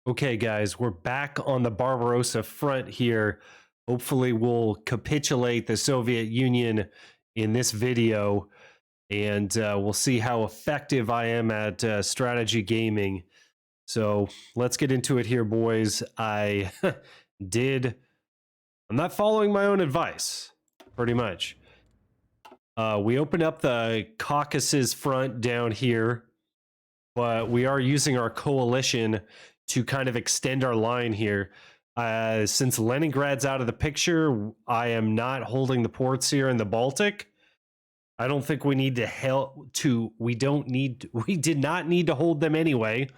Okay, guys, we're back on the Barbarossa front here. Hopefully, we'll capitulate the Soviet Union in this video, and we'll see how effective I am at strategy gaming. So let's get into it here, boys. I'm not following my own advice, pretty much. We opened up the Caucasus front down here, but we are using our coalition to kind of extend our line here. Since Leningrad's out of the picture, I am not holding the ports here in the Baltic. I don't think we need to we did not need to hold them anyway.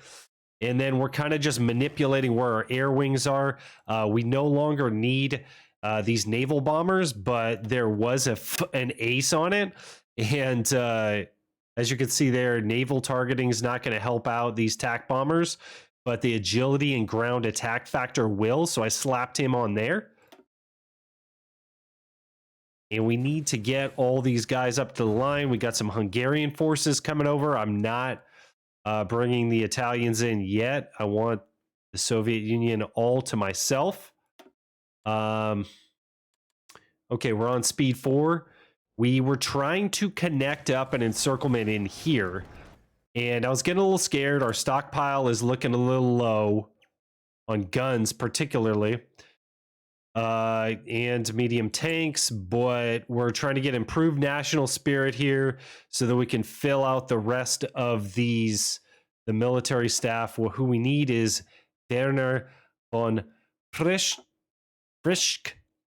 And then we're kind of just manipulating where our air wings are. We no longer need these naval bombers, but there was an ace on it. And as you can see there, naval targeting is not going to help out these TAC bombers, but the agility and ground attack factor will. So I slapped him on there. And we need to get all these guys up to the line. We got some Hungarian forces coming over. I'm not bringing the Italians in yet. I want the Soviet Union all to myself. Okay, we're on speed 4. We were trying to connect up an encirclement in here, and I was getting a little scared. Our stockpile is looking a little low on guns, particularly, and medium tanks, but we're trying to get improved national spirit here so that we can fill out the rest of the military staff. Well, who we need is Werner von Frisch.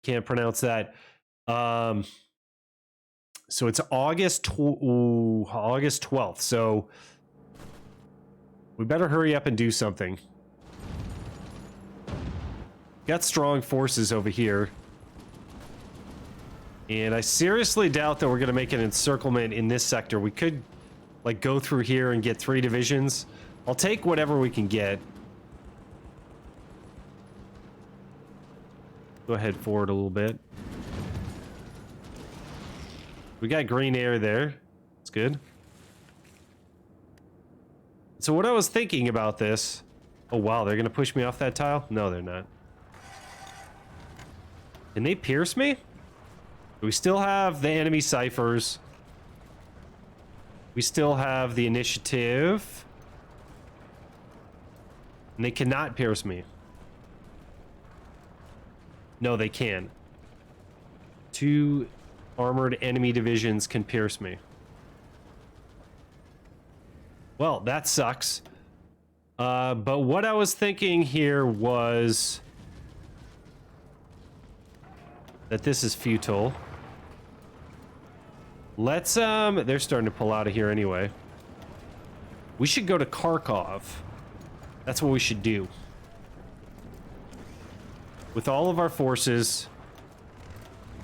Can't pronounce that. So it's August 12th. So we better hurry up and do something. Got strong forces over here. And I seriously doubt that we're going to make an encirclement in this sector. We could like go through here and get 3 divisions. I'll take whatever we can get. Go ahead forward a little bit. We got green air there. It's good. So what I was thinking about this... Oh, wow, they're going to push me off that tile? No, they're not. Can they pierce me? We still have the enemy ciphers. We still have the initiative. And they cannot pierce me. No, they can. 2 armored enemy divisions can pierce me. Well, that sucks. But what I was thinking here was that this is futile. Let's, they're starting to pull out of here anyway. We should go to Kharkov. That's what we should do. With all of our forces,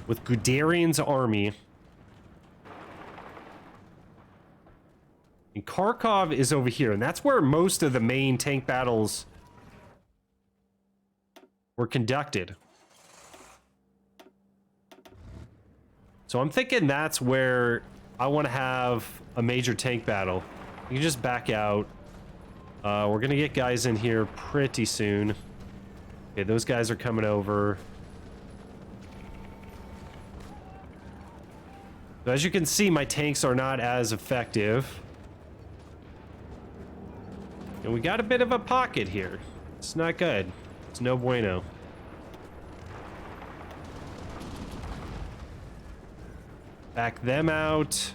with Guderian's army. And Kharkov is over here, and that's where most of the main tank battles were conducted. So I'm thinking that's where I want to have a major tank battle. You can just back out. We're going to get guys in here pretty soon. Okay, those guys are coming over. So as you can see, my tanks are not as effective. And we got a bit of a pocket here. It's not good. It's no bueno. Back them out.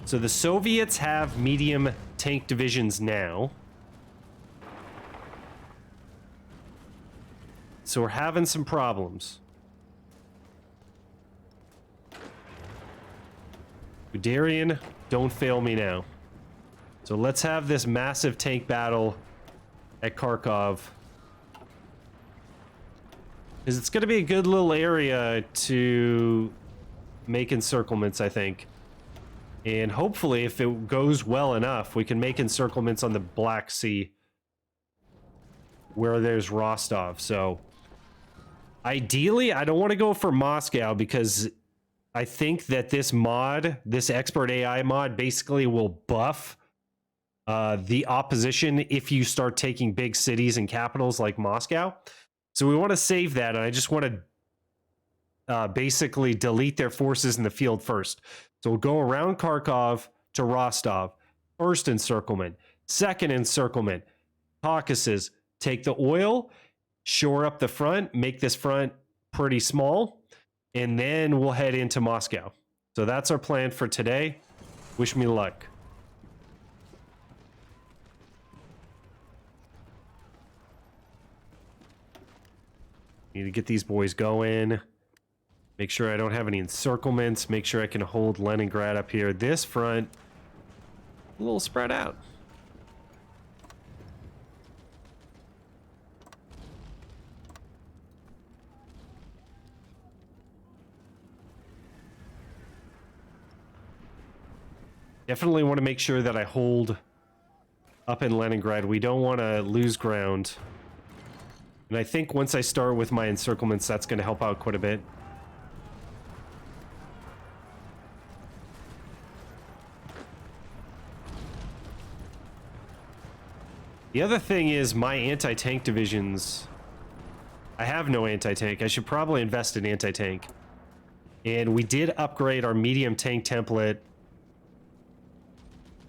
So the Soviets have medium tank divisions now. So we're having some problems. Guderian, don't fail me now. So let's have this massive tank battle at Kharkov. Because it's going to be a good little area to make encirclements, I think. And hopefully, if it goes well enough, we can make encirclements on the Black Sea. Where there's Rostov. So, ideally, I don't want to go for Moscow because I think that this mod, this expert AI mod, basically will buff the opposition if you start taking big cities and capitals like Moscow. So we want to save that, and I just want to basically delete their forces in the field first. So we'll go around Kharkov to Rostov. First encirclement, second encirclement, Caucasus, take the oil, shore up the front, make this front pretty small, and then we'll head into Moscow. So that's our plan for today. Wish me luck. Need to get these boys going. Make sure I don't have any encirclements. Make sure I can hold Leningrad up here. This front, a little spread out. Definitely want to make sure that I hold up in Leningrad. We don't want to lose ground. And I think once I start with my encirclements, that's going to help out quite a bit. The other thing is my anti-tank divisions. I have no anti-tank. I should probably invest in anti-tank. And we did upgrade our medium tank template.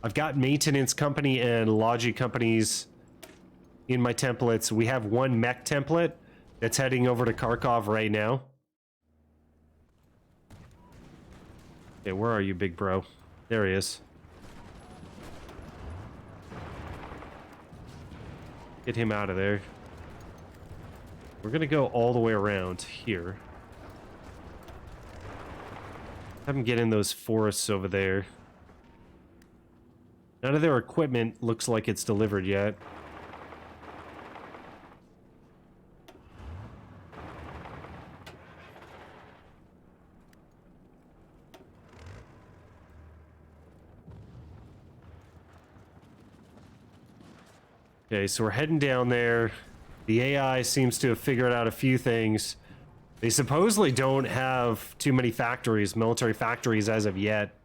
I've got maintenance company and logi companies in my templates. We have one mech template that's heading over to Kharkov right now. Okay, where are you, big bro? There he is. Get him out of there. We're gonna go all the way around here. Have them get in those forests over there. None of their equipment looks like it's delivered yet. Okay, so we're heading down there. The AI seems to have figured out a few things. They supposedly don't have too many factories, military factories as of yet.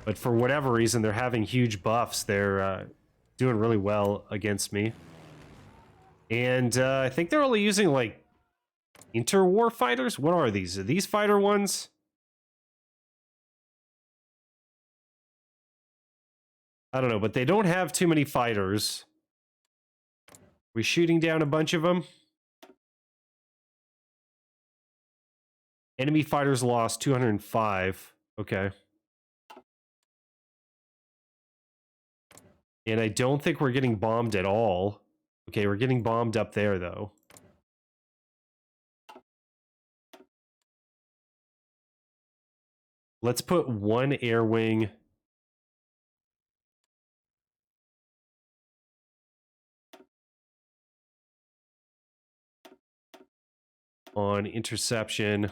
But for whatever reason, they're having huge buffs. They're doing really well against me. And I think they're only using, like, interwar fighters? What are these? Are these fighter ones? I don't know, but they don't have too many fighters. We're shooting down a bunch of them. Enemy fighters lost 205. Okay. And I don't think we're getting bombed at all. Okay, we're getting bombed up there, though. Let's put one air wing. On interception.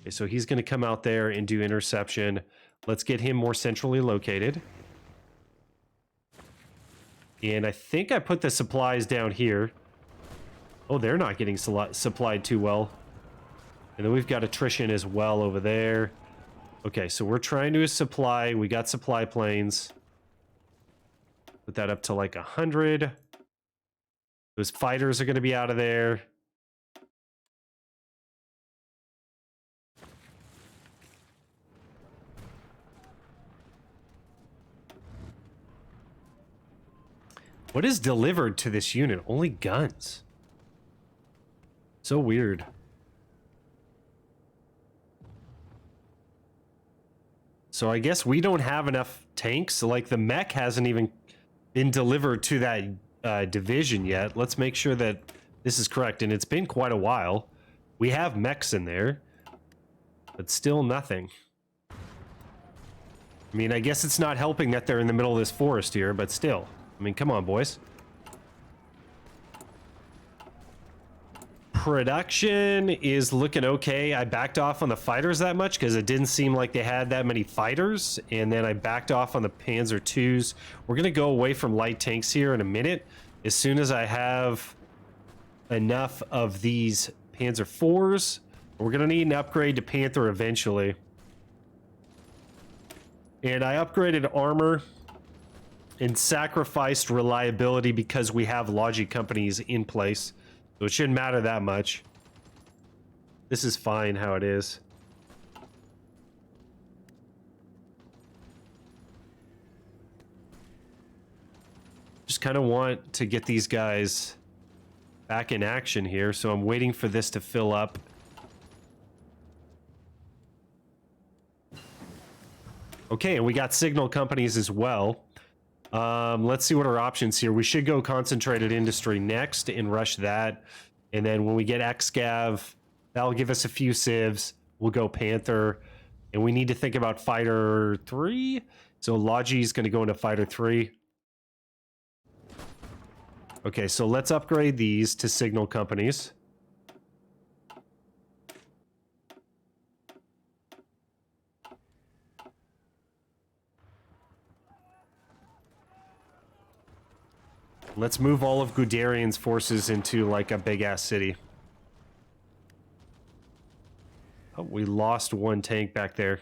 Okay, so he's going to come out there and do interception. Let's get him more centrally located. And I think I put the supplies down here. Oh, they're not getting supplied too well. And then we've got attrition as well over there. Okay, so we're trying to supply. We got supply planes. Put that up to like 100. Those fighters are going to be out of there. What is delivered to this unit? Only guns. So weird. So I guess we don't have enough tanks. Like the mech hasn't even been delivered to that division yet. Let's make sure that this is correct. And it's been quite a while. We have mechs in there, but still nothing. I mean, I guess it's not helping that they're in the middle of this forest here, but still. I mean, come on, boys. Production is looking okay. I backed off on the fighters that much because it didn't seem like they had that many fighters. And then I backed off on the Panzer IIs. We're going to go away from light tanks here in a minute. As soon as I have enough of these Panzer IVs, We're going to need an upgrade to Panther eventually. And I upgraded armor and sacrificed reliability because we have logic companies in place. So it shouldn't matter that much. This is fine how it is. Just kind of want to get these guys back in action here, so I'm waiting for this to fill up. Okay, and we got signal companies as well. Let's see what our options here. We should go concentrated industry next and rush that. And then when we get XGAV, that'll give us a few civs. We'll go Panther. And we need to think about Fighter 3. So Logi is going to go into Fighter 3. Okay, so let's upgrade these to signal companies. Let's move all of Guderian's forces into like a big ass city. Oh, we lost one tank back there.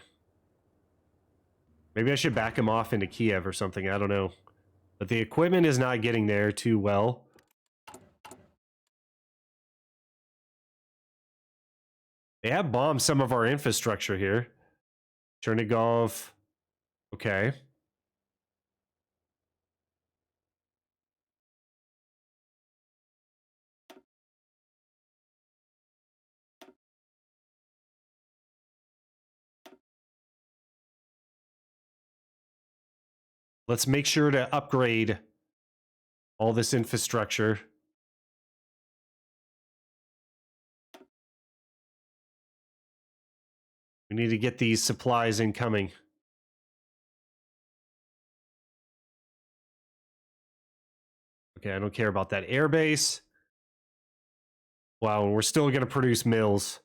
Maybe I should back him off into Kiev or something. I don't know. But the equipment is not getting there too well. They have bombed some of our infrastructure here. Chernigov. Okay. Let's make sure to upgrade all this infrastructure. We need to get these supplies incoming. Okay, I don't care about that airbase. Wow, and we're still going to produce mills.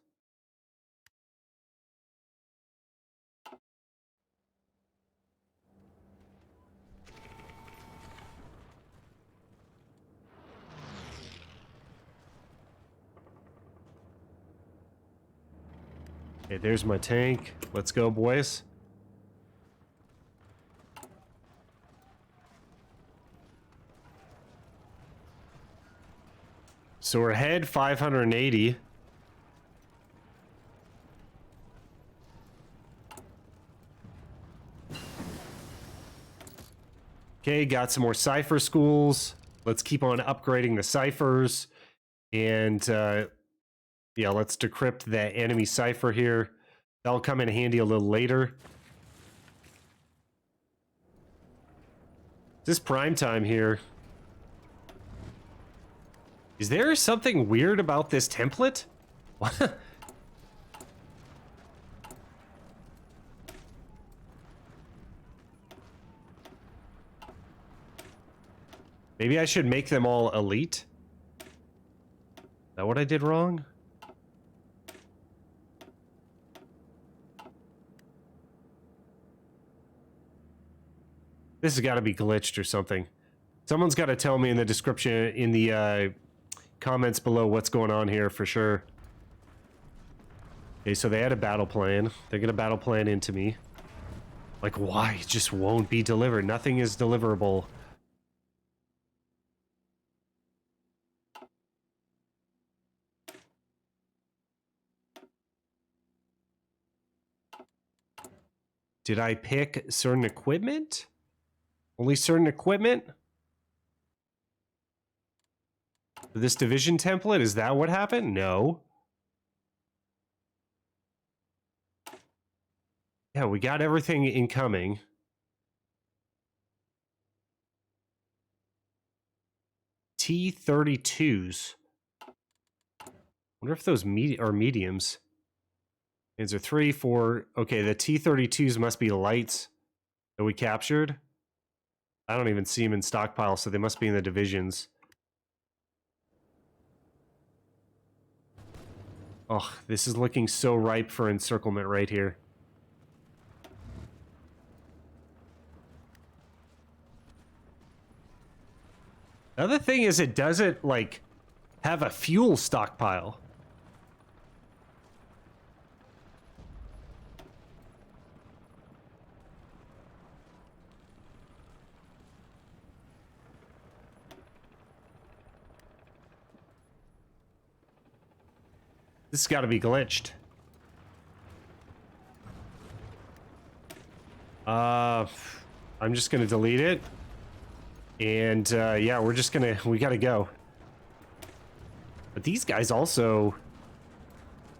Okay, there's my tank. Let's go, boys. So we're ahead 580. Okay, got some more cipher schools. Let's keep on upgrading the ciphers. And yeah, let's decrypt the enemy cipher here. That'll come in handy a little later. Is this prime time here? Is there something weird about this template? What? Maybe I should make them all elite? Is that what I did wrong? This has got to be glitched or something. Someone's got to tell me in the description, in the comments below what's going on here for sure. Okay, so they had a battle plan. They're going to battle plan into me. Like, why? It just won't be delivered. Nothing is deliverable. Did I pick certain equipment? Only certain equipment? For this division template? Is that what happened? No. Yeah, we got everything incoming. T-32s. Wonder if those are mediums. These are 3, 4. Okay, the T-32s must be lights that we captured. I don't even see them in stockpile, so they must be in the divisions. Oh, this is looking so ripe for encirclement right here. The other thing is it doesn't, like, have a fuel stockpile. This has got to be glitched. I'm just gonna delete it. And yeah, we gotta go. But these guys also,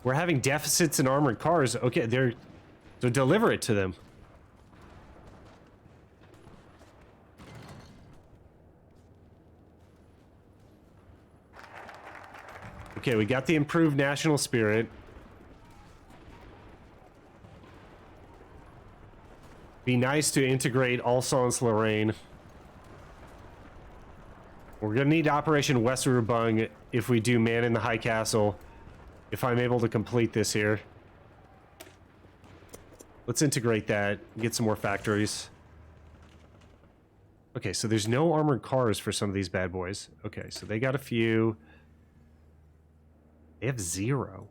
we're having deficits in armored cars. Okay, so deliver it to them. Okay, we got the improved national spirit. Be nice to integrate Alsace-Lorraine. We're gonna need Operation Westerubung if we do Man in the High Castle. If I'm able to complete this here. Let's integrate that, get some more factories. Okay, so there's no armored cars for some of these bad boys. Okay, so they got a few. They have 0.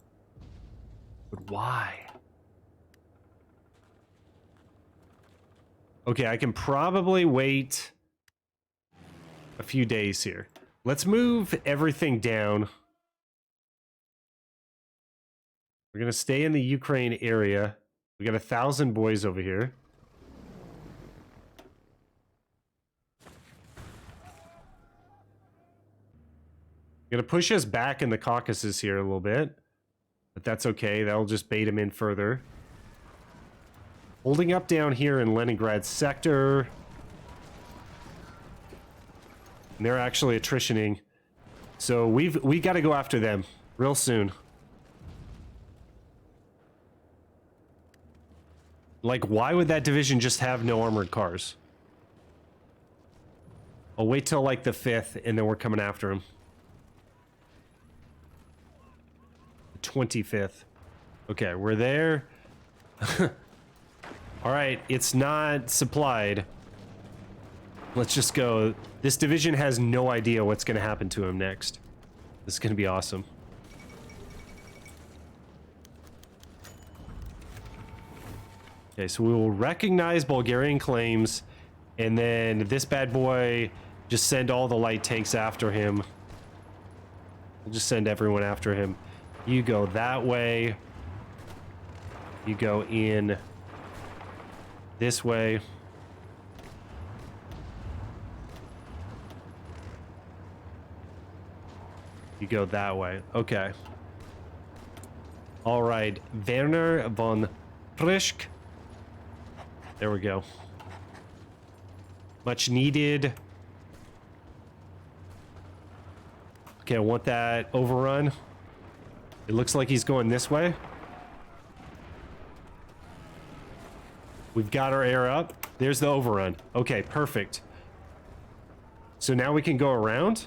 But why? Okay, I can probably wait a few days here. Let's move everything down. We're gonna stay in the Ukraine area. We got 1,000 boys over here. Gonna push us back in the Caucasus here a little bit. But that's okay, that'll just bait him in further. Holding up down here in Leningrad sector. And they're actually attritioning. So we got to go after them real soon. Like, why would that division just have no armored cars? I'll wait till like the 5th and then we're coming after him. 25th. Okay, we're there. All right, it's not supplied. Let's just go. This division has no idea what's going to happen to him next. This is going to be awesome. Okay, so we will recognize Bulgarian claims, and then this bad boy, just send all the light tanks after him. We'll just send everyone after him. You go that way. You go in this way. You go that way. Okay. All right. Werner von Prischk. There we go. Much needed. Okay, I want that overrun. It looks like he's going this way. We've got our air up. There's the overrun. Okay, perfect. So now we can go around.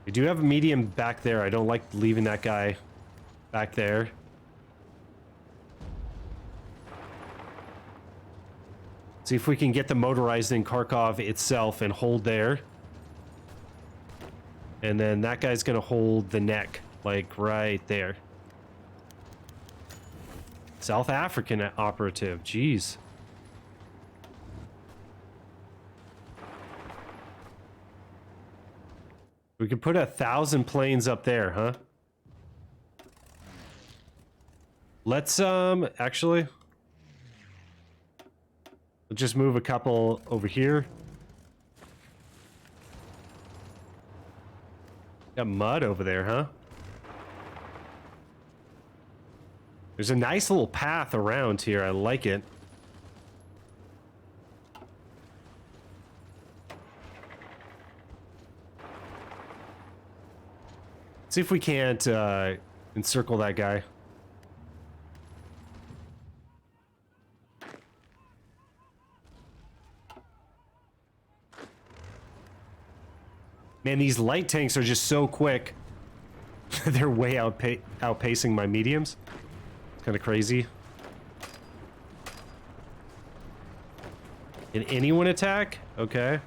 We do have a medium back there. I don't like leaving that guy back there. See if we can get the motorized in Kharkov itself and hold there. And then that guy's gonna hold the neck, like right there. South African operative, jeez. We could put 1,000 planes up there, huh? Let's, actually... we'll just move a couple over here. Got mud over there, huh? There's a nice little path around here. I like it. See if we can't encircle that guy. Man, these light tanks are just so quick. They're way outpacing my mediums. It's kind of crazy. Can anyone attack? Okay.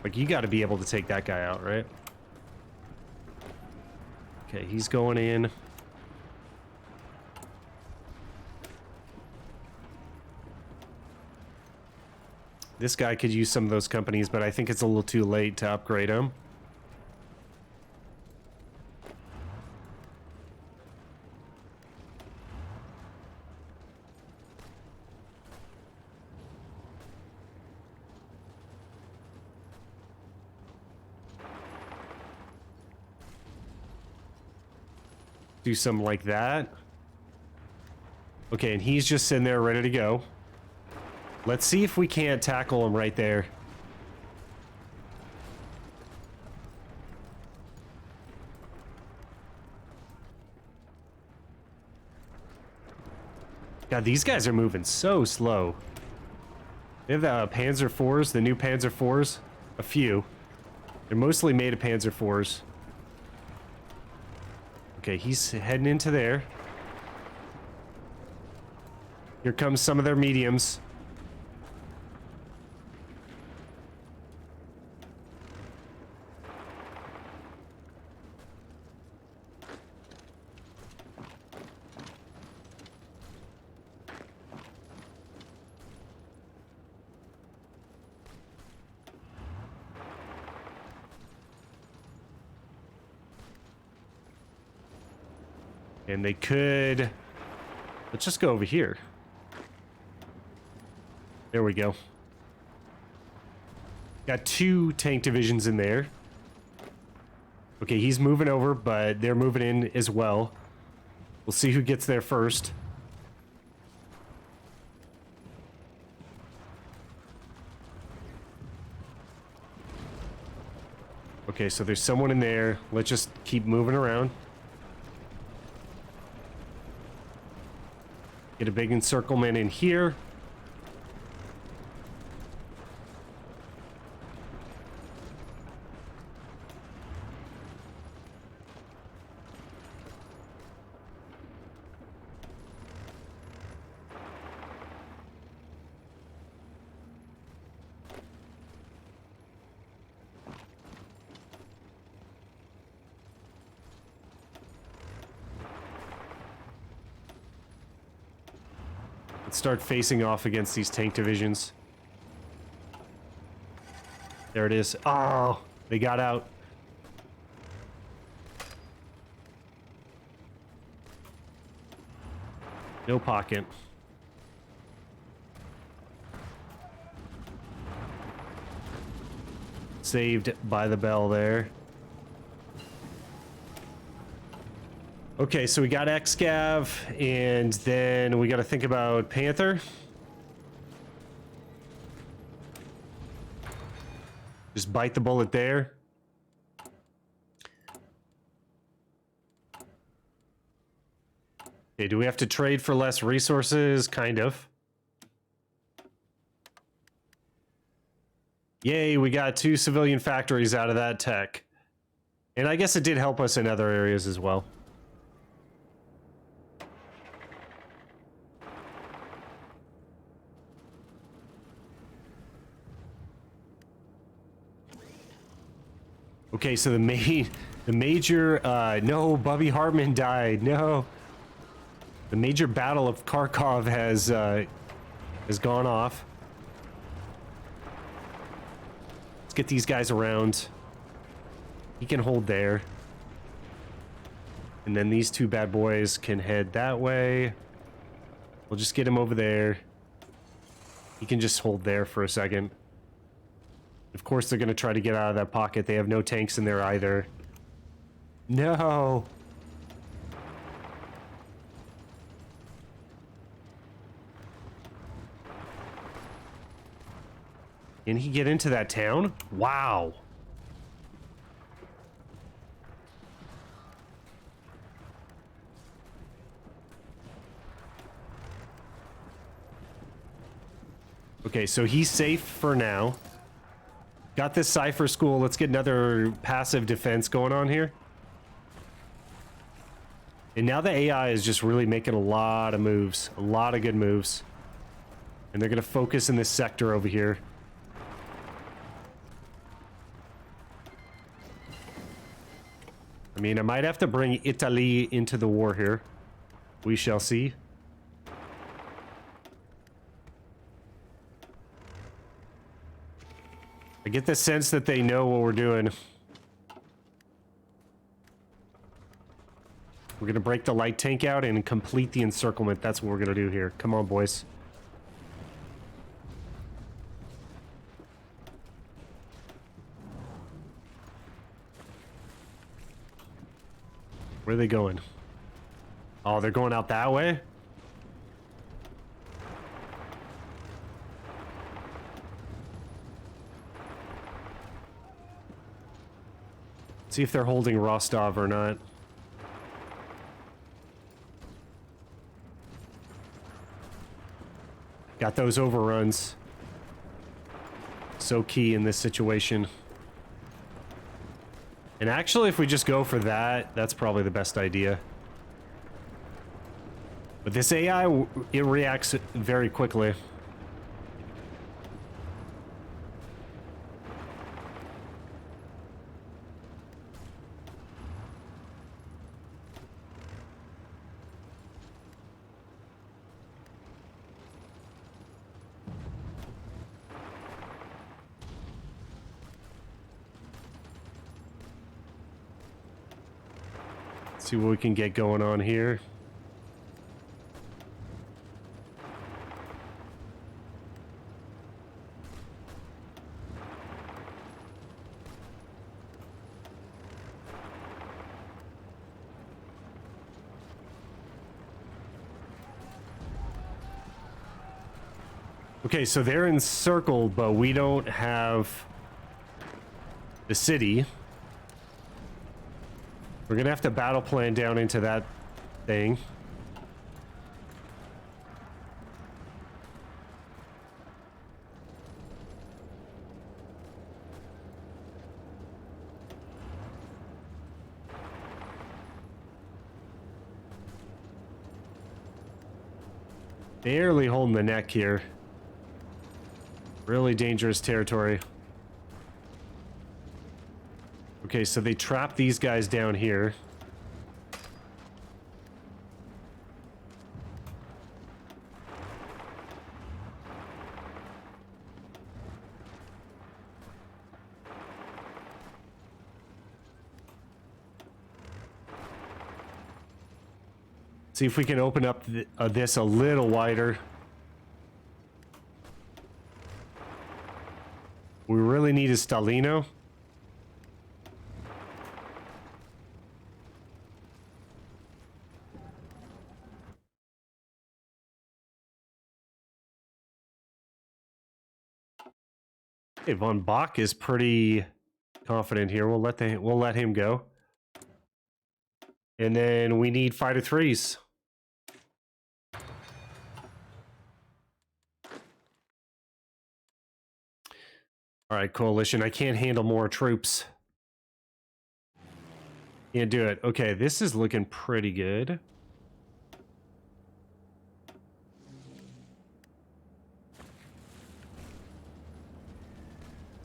Like, you got to be able to take that guy out, right? Okay, he's going in. This guy could use some of those companies, but I think it's a little too late to upgrade him. Do something like that. Okay, and he's just sitting there ready to go. Let's see if we can't tackle him right there. God, these guys are moving so slow. They have the Panzer IVs, the new Panzer IVs. A few. They're mostly made of Panzer IVs. Okay, he's heading into there. Here comes some of their mediums. And they could... Let's just go over here. There we go. Got 2 tank divisions in there. Okay, he's moving over, but they're moving in as well. We'll see who gets there first. Okay, so there's someone in there. Let's just keep moving around. Get a big encirclement in here. Let's start facing off against these tank divisions. There it is. Oh, they got out. No pocket. Saved by the bell there. Okay, so we got Xcav, and then we got to think about Panther. Just bite the bullet there. Okay, do we have to trade for less resources? Kind of. Yay, we got 2 civilian factories out of that tech. And I guess it did help us in other areas as well. Okay, so the major, no, Bubby Hartman died, no. The major battle of Kharkov has gone off. Let's get these guys around. He can hold there. And then these 2 bad boys can head that way. We'll just get him over there. He can just hold there for a second. Of course, they're going to try to get out of that pocket. They have no tanks in there either. No. Can he get into that town? Wow. Okay, so he's safe for now. Got this cipher school. Let's get another passive defense going on here. And now the AI is just really making a lot of moves. A lot of good moves. And they're going to focus in this sector over here. I mean, I might have to bring Italy into the war here. We shall see. I get the sense that they know what we're doing. We're gonna break the light tank out and complete the encirclement. That's what we're gonna do here. Come on, boys. Where are they going? Oh, they're going out that way? See if they're holding Rostov or not. Got those overruns. So key in this situation. And actually, if we just go for that, that's probably the best idea. But this AI, it reacts very quickly. See what we can get going on here. Okay, so they're encircled, but we don't have the city. We're gonna have to battle plan down into that thing. Barely holding the neck here. Really dangerous territory. Okay, so they trap these guys down here. See if we can open up this a little wider. We really need a Stalino. Hey, Von Bach is pretty confident here. We'll let him go. And then we need fighter threes. All right, coalition. I can't handle more troops. Can't do it. Okay, this is looking pretty good.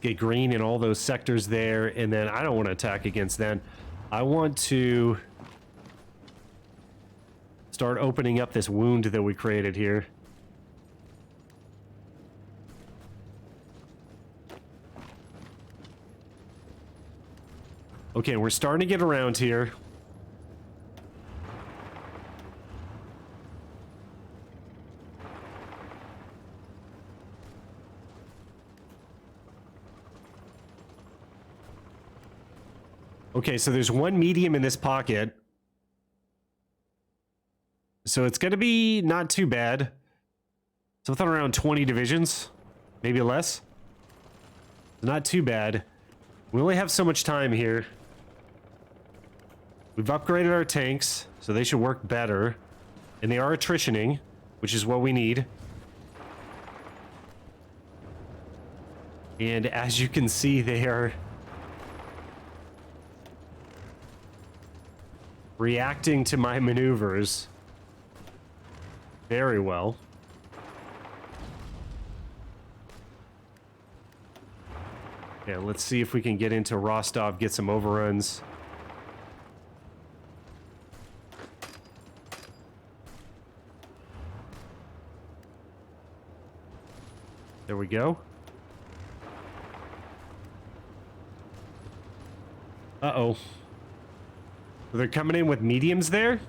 Get green in all those sectors there, and then I don't want to attack against them. I want to start opening up this wound that we created here. Okay, we're starting to get around here. Okay, so there's one medium in this pocket. So it's going to be not too bad. Something around 20 divisions, maybe less. Not too bad. We only have so much time here. We've upgraded our tanks, so they should work better. And they are attritioning, which is what we need. And as you can see, they are reacting to my maneuvers very well. Yeah, let's see if we can get into Rostov, get some overruns. There we go. Uh-oh. They're coming in with mediums there?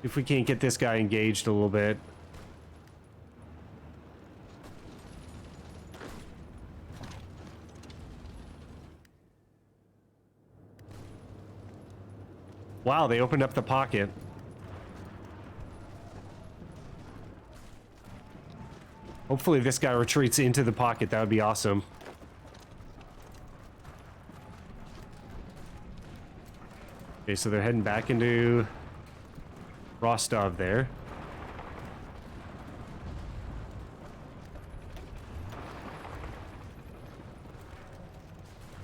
If we can't get this guy engaged a little bit. Wow, they opened up the pocket. Hopefully this guy retreats into the pocket. That would be awesome. Okay, so they're heading back into Rostov there.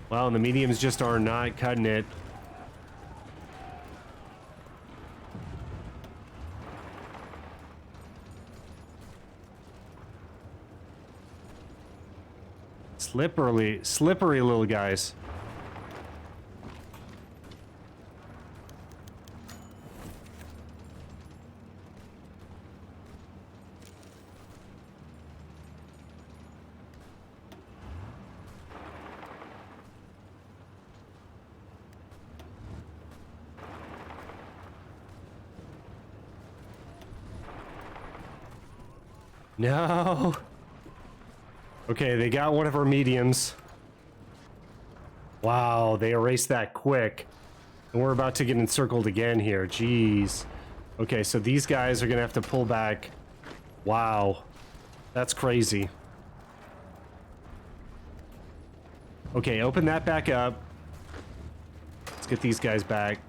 Wow, and the mediums just are not cutting it. Slippery little guys. No. Okay, they got one of our mediums. Wow, they erased that quick. And we're about to get encircled again here. Jeez. Okay, so these guys are going to have to pull back. Wow. That's crazy. Okay, open that back up. Let's get these guys back.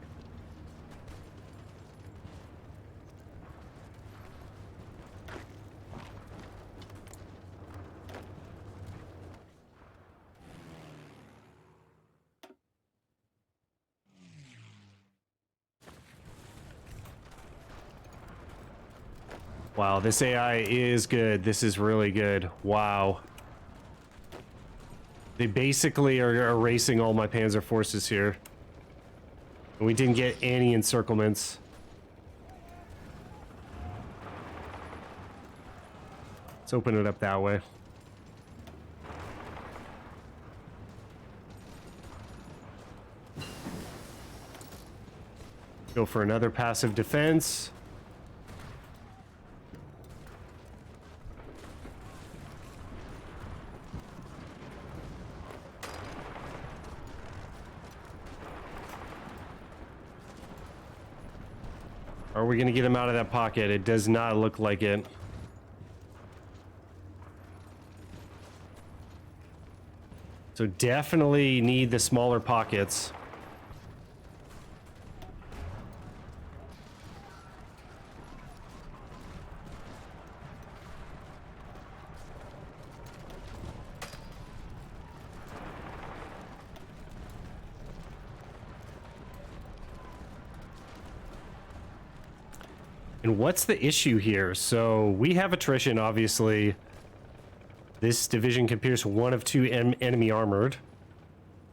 Wow, this AI is good. This is really good. Wow. They basically are erasing all my panzer forces here. And we didn't get any encirclements. Let's open it up that way. Go for another passive defense. Are we going to get him out of that pocket? It does not look like it. So definitely need the smaller pockets. And what's the issue here? So we have attrition, obviously. This division can pierce one of two enemy armored,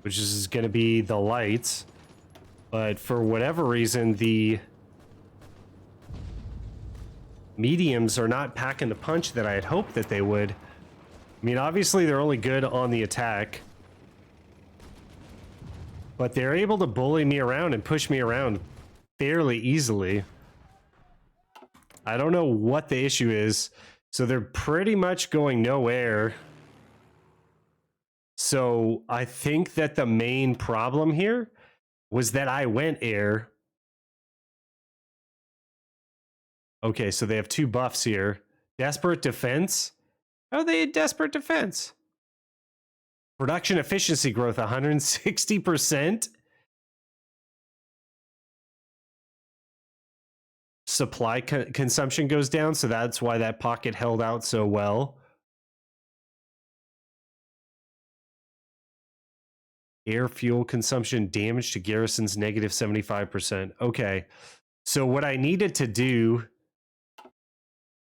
which is going to be the lights. But for whatever reason, the mediums are not packing the punch that I had hoped that they would. I mean, obviously they're only good on the attack, but they're able to bully me around and push me around fairly easily. I don't know what the issue is. So they're pretty much going nowhere. So I think that the main problem here was that I went air. Okay, so they have two buffs here. Desperate defense? How are they in desperate defense? Production efficiency growth 160%. Supply consumption goes down, so that's why that pocket held out so well. Air fuel consumption damage to garrisons negative 75%. Okay, so what I needed to do,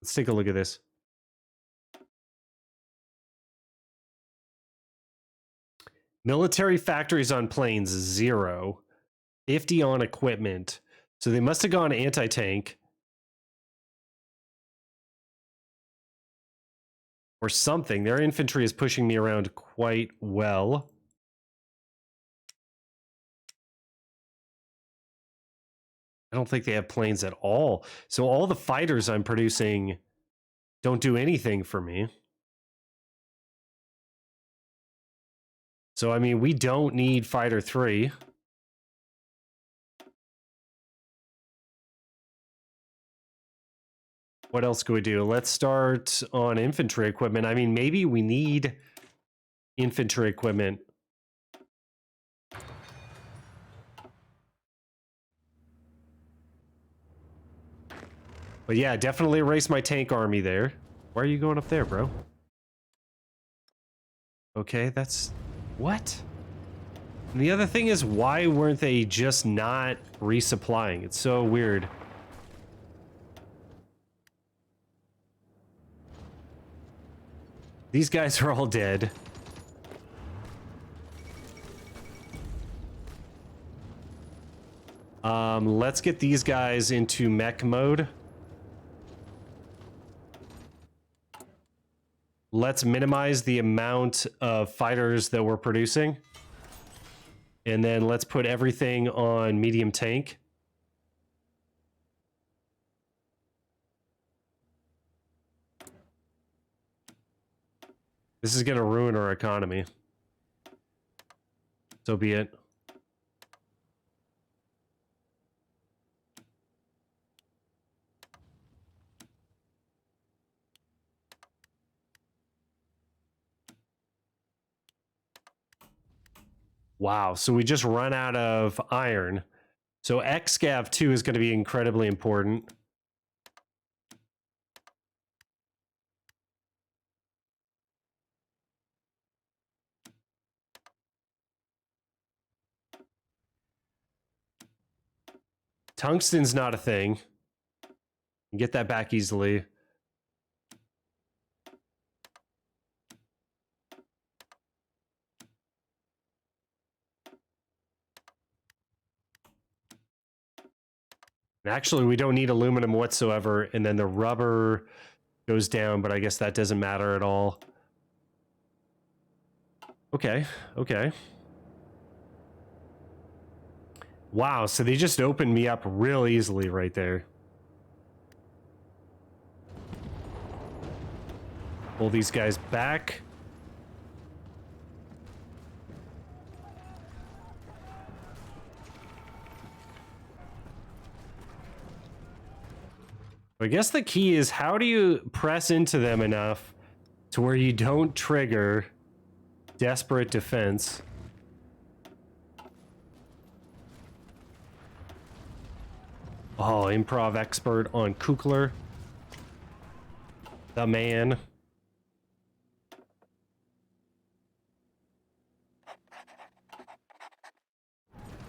let's take a look at this. Military factories on planes, 0. 50 on equipment. So they must have gone anti-tank. or something. Their infantry is pushing me around quite well. I don't think they have planes at all. So all the fighters I'm producing don't do anything for me. So, I mean, we don't need Fighter 3. What else could we do? Let's start on infantry equipment. I mean, maybe we need infantry equipment. But yeah, definitely erase my tank army there. Why are you going up there, bro? Okay, that's... What? And the other thing is, why weren't they just not resupplying? It's so weird. These guys are all dead. Let's get these guys into mech mode. Let's minimize the amount of fighters that we're producing. And then let's put everything on medium tank. This is going to ruin our economy. So be it. Wow, so we just run out of iron. So XScav 2 is going to be incredibly important. Tungsten's not a thing. You can get that back easily. Actually, we don't need aluminum whatsoever, and then the rubber goes down, but I guess that doesn't matter at all. Okay, okay. Wow, so they just opened me up real easily right there. Pull these guys back. I guess the key is, how do you press into them enough to where you don't trigger desperate defense? Oh, improv expert on Kukler. The man.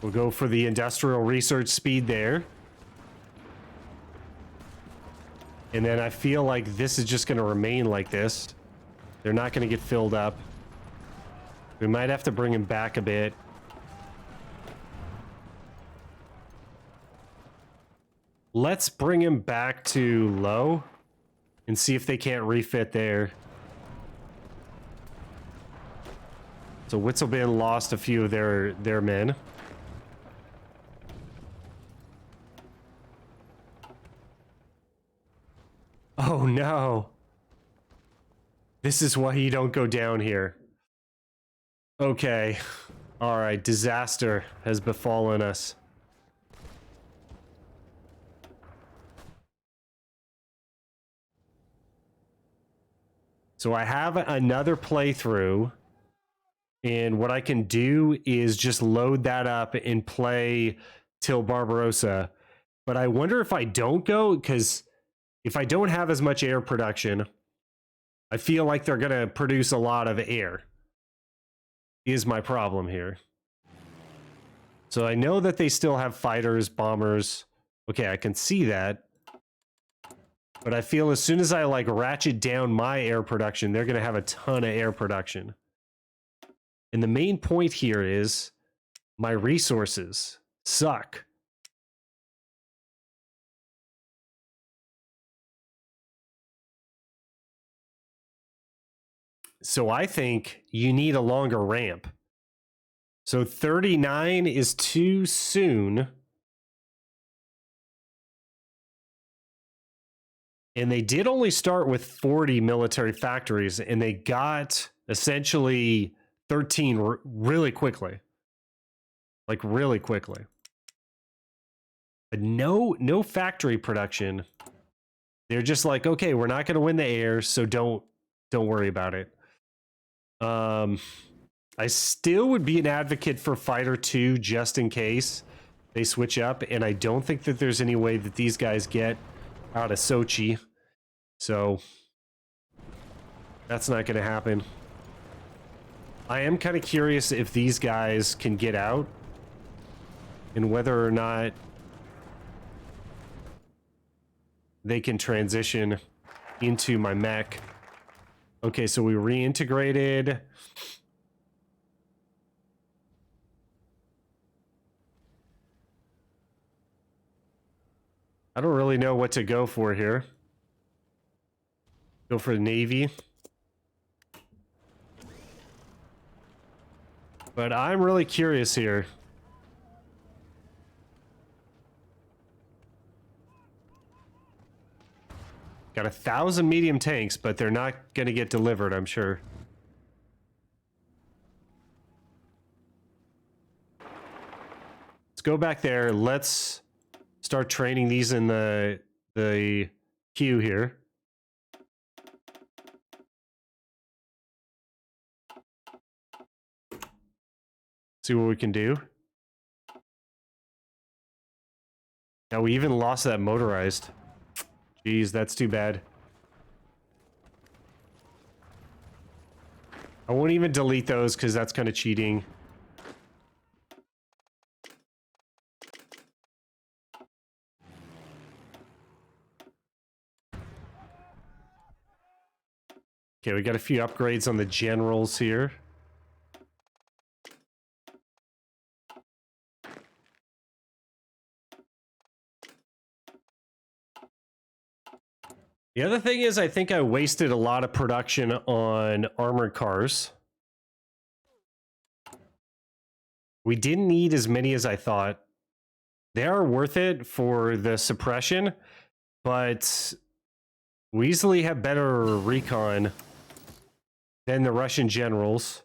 We'll go for the industrial research speed there. And then I feel like this is just going to remain like this. They're not going to get filled up. We might have to bring him back a bit. Let's bring him back to low and see if they can't refit there. So Witzleben lost a few of their men. Oh no. This is why you don't go down here. Okay. All right, disaster has befallen us. So I have another playthrough, and what I can do is just load that up and play till Barbarossa. But I wonder if I don't go, because if I don't have as much air production, I feel like they're going to produce a lot of air, is my problem here. So I know that they still have fighters, bombers. Okay, I can see that. But I feel as soon as I like ratchet down my air production, they're going to have a ton of air production. And the main point here is my resources suck. So I think you need a longer ramp. So 39 is too soon. And they did only start with 40 military factories, and they got essentially 13 really quickly. Like really quickly. But no factory production. They're just like, okay, we're not going to win the air, so don't worry about it. I still would be an advocate for Fighter 2 just in case they switch up, and I don't think that there's any way that these guys get out of Sochi. So that's not going to happen. I am kind of curious if these guys can get out and whether or not they can transition into my mech. Okay, so we reintegrated. I don't really know what to go for here. Go for the Navy. But I'm really curious here. Got 1,000 medium tanks, but they're not going to get delivered, I'm sure. Let's go back there. Let's start training these in the queue here. See what we can do. Now we even lost that motorized. Jeez, that's too bad. I won't even delete those because that's kind of cheating. Okay, we got a few upgrades on the generals here. The other thing is I think I wasted a lot of production on armored cars. We didn't need as many as I thought. They are worth it for the suppression, but we easily have better recon than the Russian generals.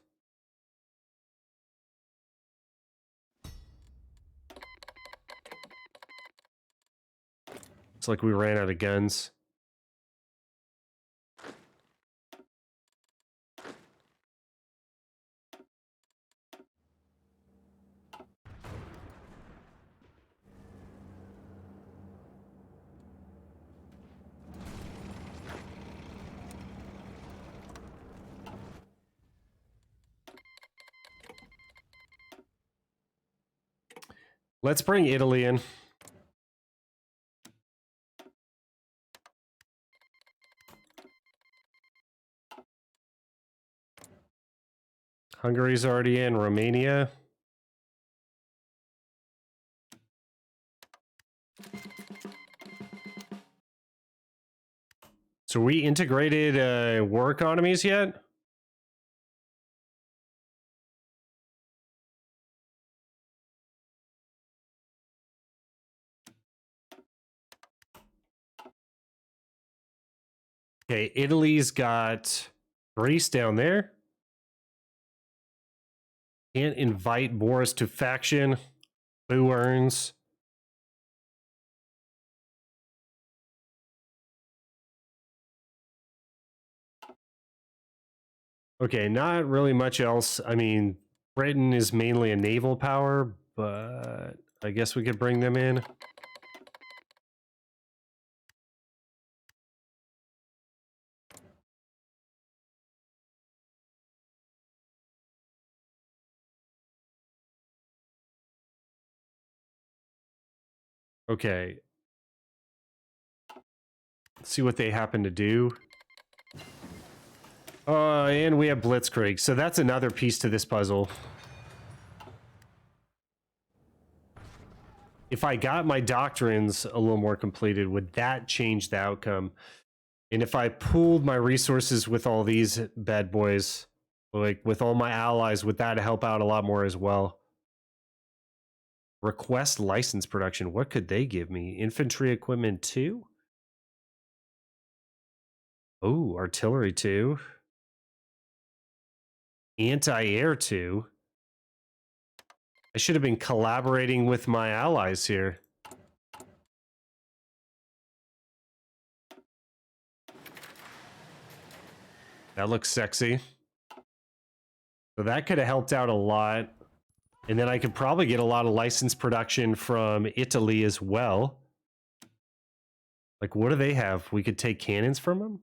It's like we ran out of guns. Let's bring Italy in. Hungary's already in. Romania. So we integrated war economies yet? Okay, Italy's got Greece down there. Can't invite Boris to faction. Boo earns. Okay, not really much else. I mean, Britain is mainly a naval power, but I guess we could bring them in. Okay. Let's see what they happen to do. And we have Blitzkrieg, so that's another piece to this puzzle. If I got my doctrines a little more completed, would that change the outcome? And if I pooled my resources with all these bad boys, like with all my allies, would that help out a lot more as well? Request license production. What could they give me? Infantry equipment 2? Oh, artillery 2. Anti-air 2. I should have been collaborating with my allies here. That looks sexy. So that could have helped out a lot. And then I could probably get a lot of license production from Italy as well. Like, what do they have? We could take cannons from them?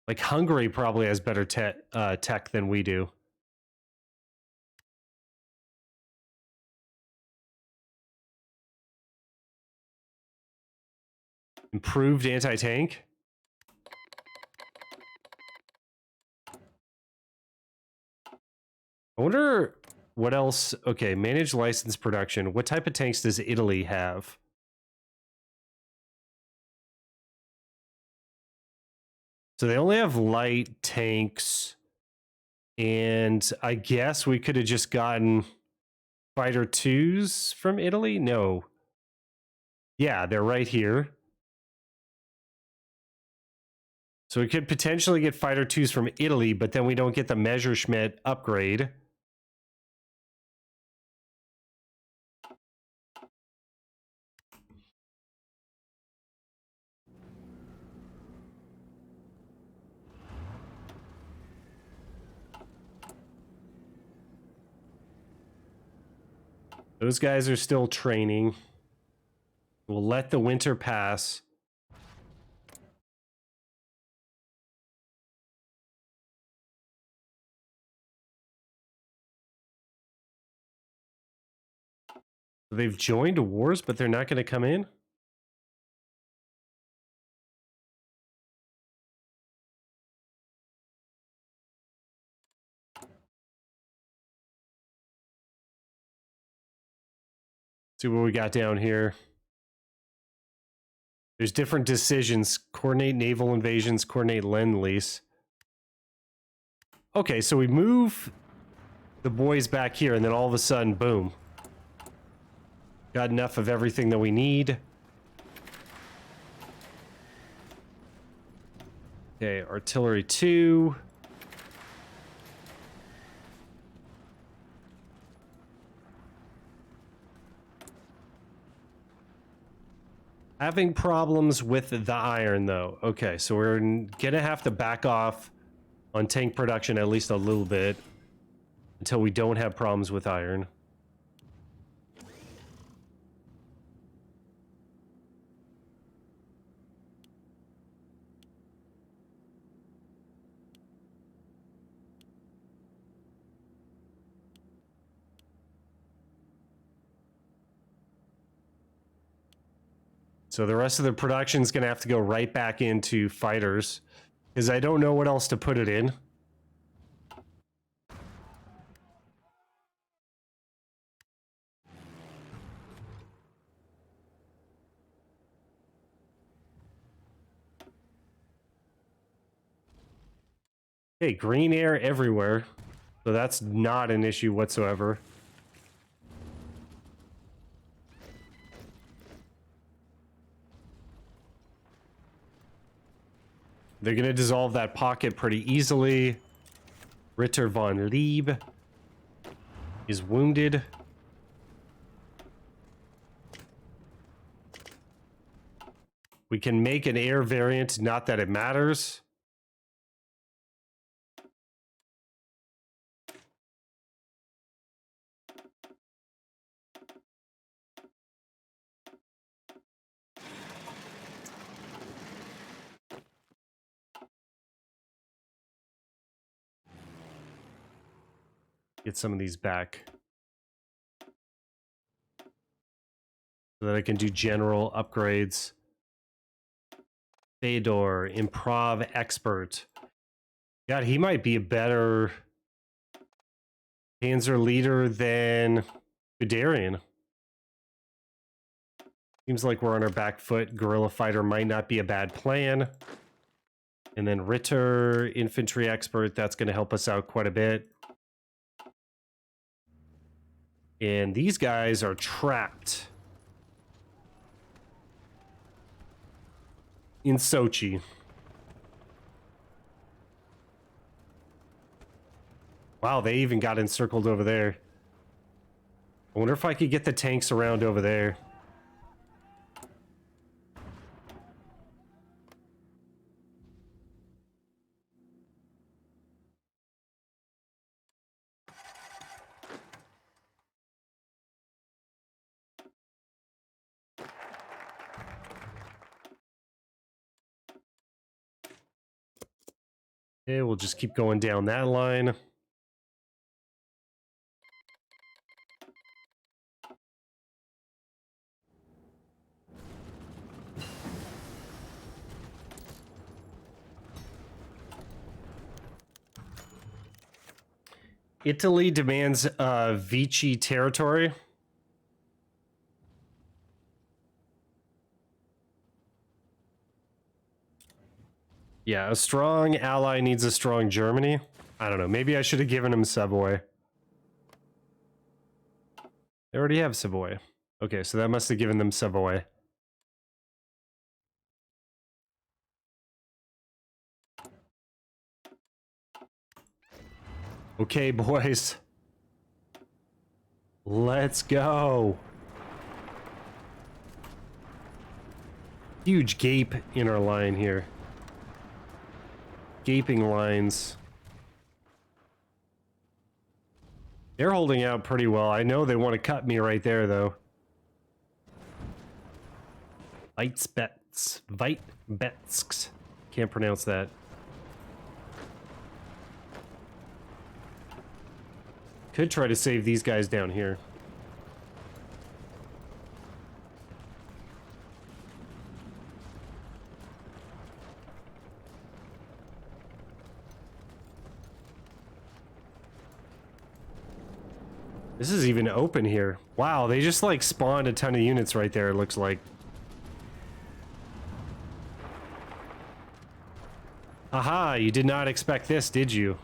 Like, Hungary probably has better tech than we do. Improved anti-tank? I wonder what else. Okay, manage license production. What type of tanks does Italy have? So they only have light tanks. And I guess we could have just gotten fighter 2s from Italy? No. Yeah, they're right here. So we could potentially get fighter 2s from Italy, but then we don't get the Messerschmitt upgrade. Those guys are still training. We'll let the winter pass. They've joined wars, but they're not going to come in? See what we got down here. There's different decisions. Coordinate naval invasions, coordinate lend-lease. Okay, so we move the boys back here, and then all of a sudden, boom. Got enough of everything that we need. Okay, artillery 2. Having problems with the iron, though. Okay, so we're gonna have to back off on tank production at least a little bit until we don't have problems with iron. So the rest of the production is going to have to go right back into fighters because I don't know what else to put it in. Hey, green air everywhere. So that's not an issue whatsoever. They're going to dissolve that pocket pretty easily. Ritter von Lieb is wounded. We can make an air variant, not that it matters. Get some of these back so that I can do general upgrades. Fedor, improv expert. God, he might be a better Panzer leader than Guderian. Seems like we're on our back foot. Guerrilla fighter might not be a bad plan. And then Ritter, infantry expert, that's going to help us out quite a bit. And these guys are trapped in Sochi. Wow, they even got encircled over there. I wonder if I could get the tanks around over there. Okay, we'll just keep going down that line. Italy demands Vichy territory. Yeah, a strong ally needs a strong Germany. I don't know. Maybe I should have given him Savoy. They already have Savoy. Okay, so that must have given them Savoy. Okay, boys. Let's go. Huge gape in our line here. Gaping lines. They're holding out pretty well. I know they want to cut me right there, though. Weitbetsks. Can't pronounce that. Could try to save these guys down here. This is even open here. Wow, they just like spawned a ton of units right there, it looks like. Aha, you did not expect this, did you?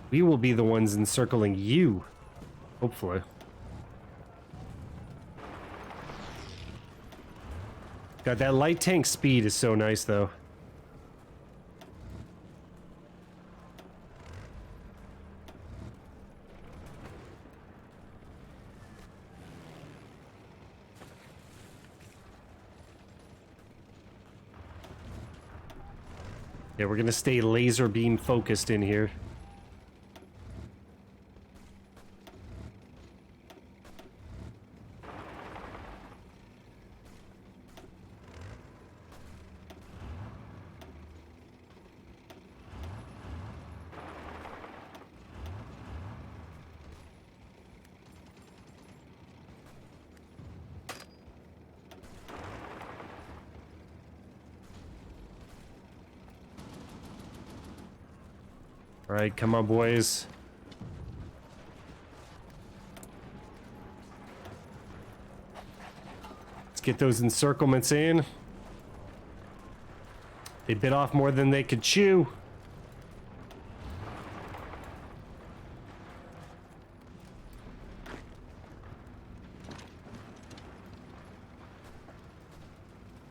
We will be the ones encircling you. Hopefully. God, that light tank speed is so nice, though. Yeah, we're gonna stay laser beam focused in here. All right, come on, boys. Let's get those encirclements in. They bit off more than they could chew.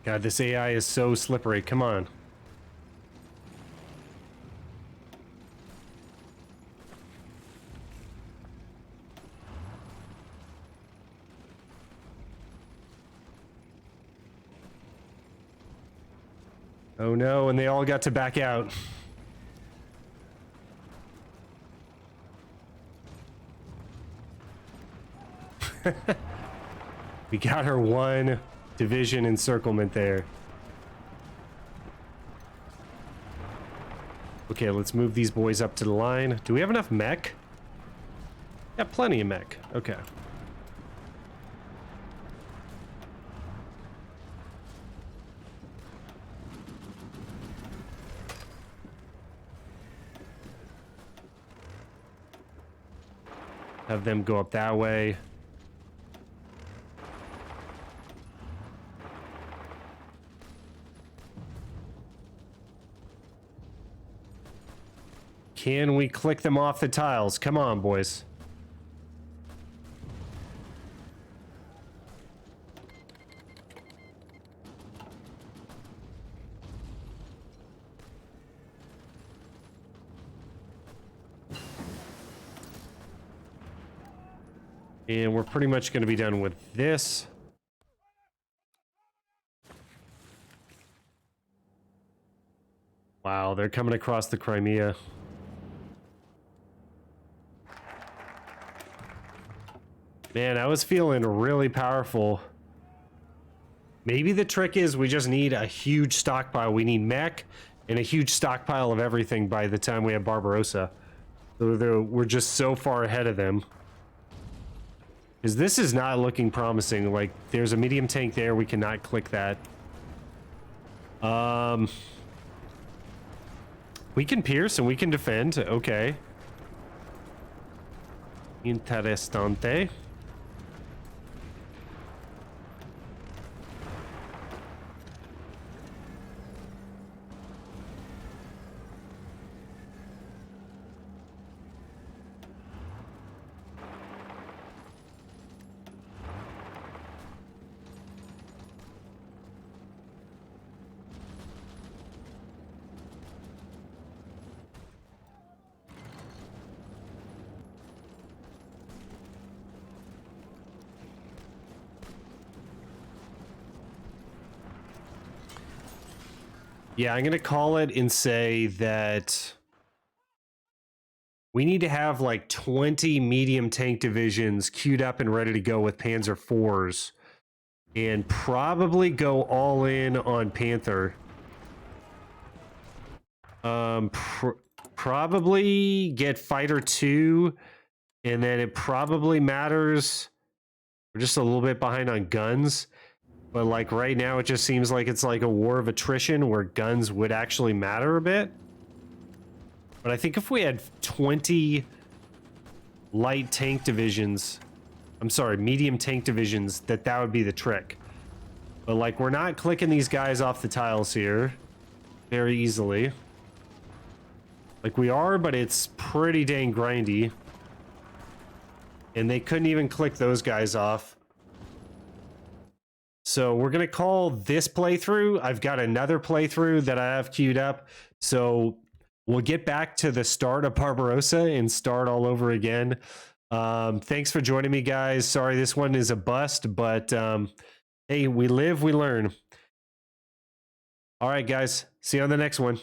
God, this AI is so slippery. Come on. Oh no, and they all got to back out. We got our one division encirclement there. Okay, let's move these boys up to the line. Do we have enough mech? Yeah, plenty of mech. Okay. Have them go up that way. Can we click them off the tiles? Come on, boys. And we're pretty much going to be done with this. Wow, they're coming across the Crimea. Man, I was feeling really powerful. Maybe the trick is we just need a huge stockpile. We need mech and a huge stockpile of everything by the time we have Barbarossa. So we're just so far ahead of them. Because this is not looking promising. Like, there's a medium tank there. We cannot click that. We can pierce and we can defend. Okay. Interessante. Yeah, I'm going to call it and say that we need to have like 20 medium tank divisions queued up and ready to go with Panzer IVs and probably go all in on Panther. Probably get Fighter 2, and then it probably matters. We're just a little bit behind on guns. But like right now, it just seems like it's like a war of attrition where guns would actually matter a bit. But I think if we had 20 light tank divisions, I'm sorry, medium tank divisions, that would be the trick. But like, we're not clicking these guys off the tiles here very easily. Like we are, but it's pretty dang grindy. And they couldn't even click those guys off. So we're going to call this playthrough. I've got another playthrough that I have queued up. So we'll get back to the start of Barbarossa and start all over again. Thanks for joining me, guys. Sorry, this one is a bust, but hey, we live, we learn. All right, guys. See you on the next one.